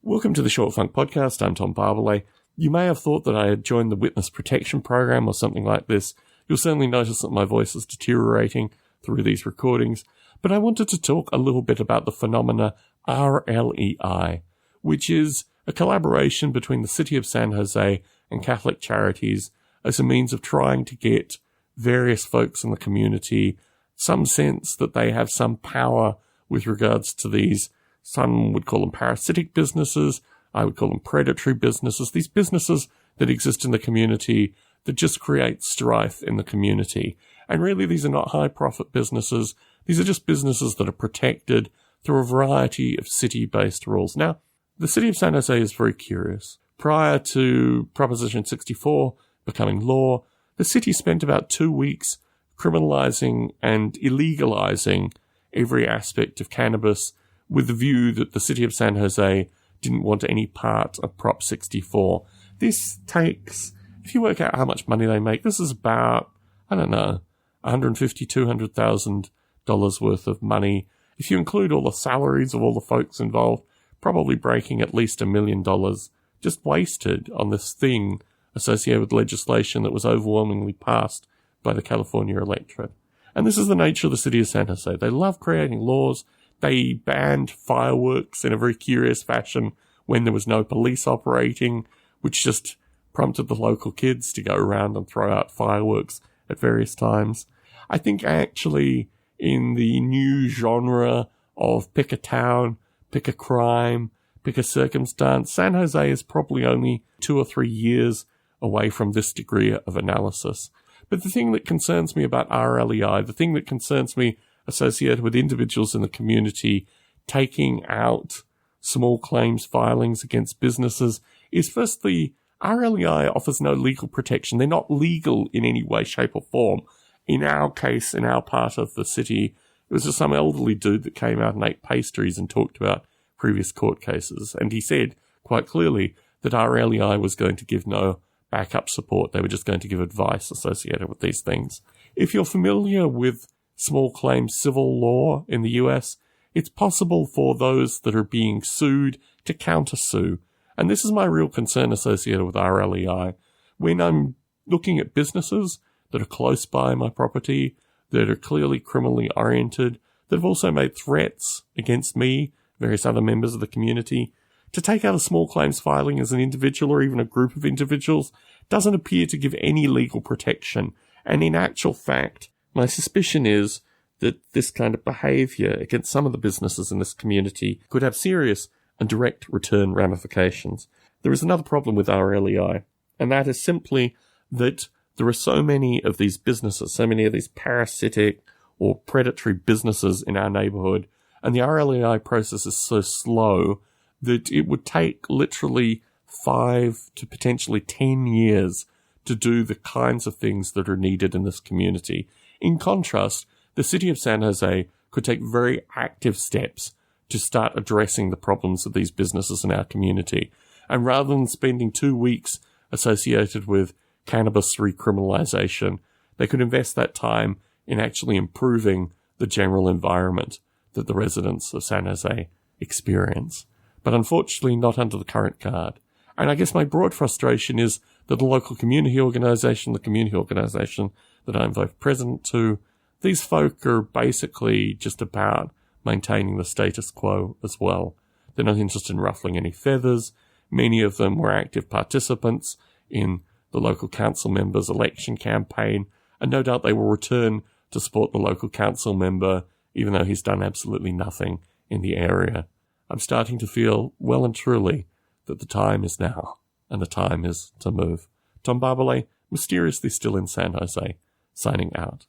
Welcome to the Short Funk Podcast. I'm Tom Barbalet. You may have thought that I had joined the Witness Protection Program or something like this. You'll certainly notice that my voice is deteriorating through these recordings, but I wanted to talk a little bit about the phenomena RLEI, which is a collaboration between the City of San Jose and Catholic Charities as a means of trying to get various folks in the community some sense that they have some power with regards to these. Some would call them parasitic businesses. I would call them predatory businesses. These businesses that exist in the community that just create strife in the community. And really, these are not high-profit businesses. These are just businesses that are protected through a variety of city-based rules. Now, the City of San Jose is very curious. Prior to Proposition 64 becoming law, the city spent about 2 weeks criminalizing and illegalizing every aspect of cannabis with the view that the City of San Jose didn't want any part of Prop 64. This takes, if you work out how much money they make, this is about, $150,000, $200,000 worth of money. If you include all the salaries of all the folks involved, probably breaking at least $1 million just wasted on this thing associated with legislation that was overwhelmingly passed by the California electorate. And this is the nature of the City of San Jose. They love creating laws. They banned fireworks in a very curious fashion when there was no police operating, which just prompted the local kids to go around and throw out fireworks at various times. I think actually in the new genre of pick a town, pick a crime, pick a circumstance, San Jose is probably only 2 or 3 years away from this degree of analysis. But the thing that concerns me about RLEI, the thing that concerns me associated with individuals in the community taking out small claims filings against businesses is firstly, RLEI offers no legal protection. They're not legal in any way, shape or form. In our case, in our part of the city, it was just some elderly dude that came out and ate pastries and talked about previous court cases. And he said quite clearly that RLEI was going to give no backup support. They were just going to give advice associated with these things. If you're familiar with small claims civil law in the US, it's possible for those that are being sued to countersue. And this is my real concern associated with RLEI. When I'm looking at businesses that are close by my property, that are clearly criminally oriented, that have also made threats against me, various other members of the community, to take out a small claims filing as an individual or even a group of individuals doesn't appear to give any legal protection. And in actual fact, my suspicion is that this kind of behaviour against some of the businesses in this community could have serious and direct return ramifications. There is another problem with RLEI, and that is simply that there are so many of these businesses, so many of these parasitic or predatory businesses in our neighbourhood, and the RLEI process is so slow that it would take literally 5 to potentially 10 years to do the kinds of things that are needed in this community. In contrast, the City of San Jose could take very active steps to start addressing the problems of these businesses in our community. And rather than spending 2 weeks associated with cannabis recriminalization, they could invest that time in actually improving the general environment that the residents of San Jose experience. But unfortunately, not under the current guard. And I guess my broad frustration is that the local community organization that I'm vice president to, these folk are basically just about maintaining the status quo as well. They're not interested in ruffling any feathers. Many of them were active participants in the local council member's election campaign, and no doubt they will return to support the local council member, even though he's done absolutely nothing in the area. I'm starting to feel well and truly that the time is now, and the time is to move. Tom Barbalet, mysteriously still in San Jose, signing out.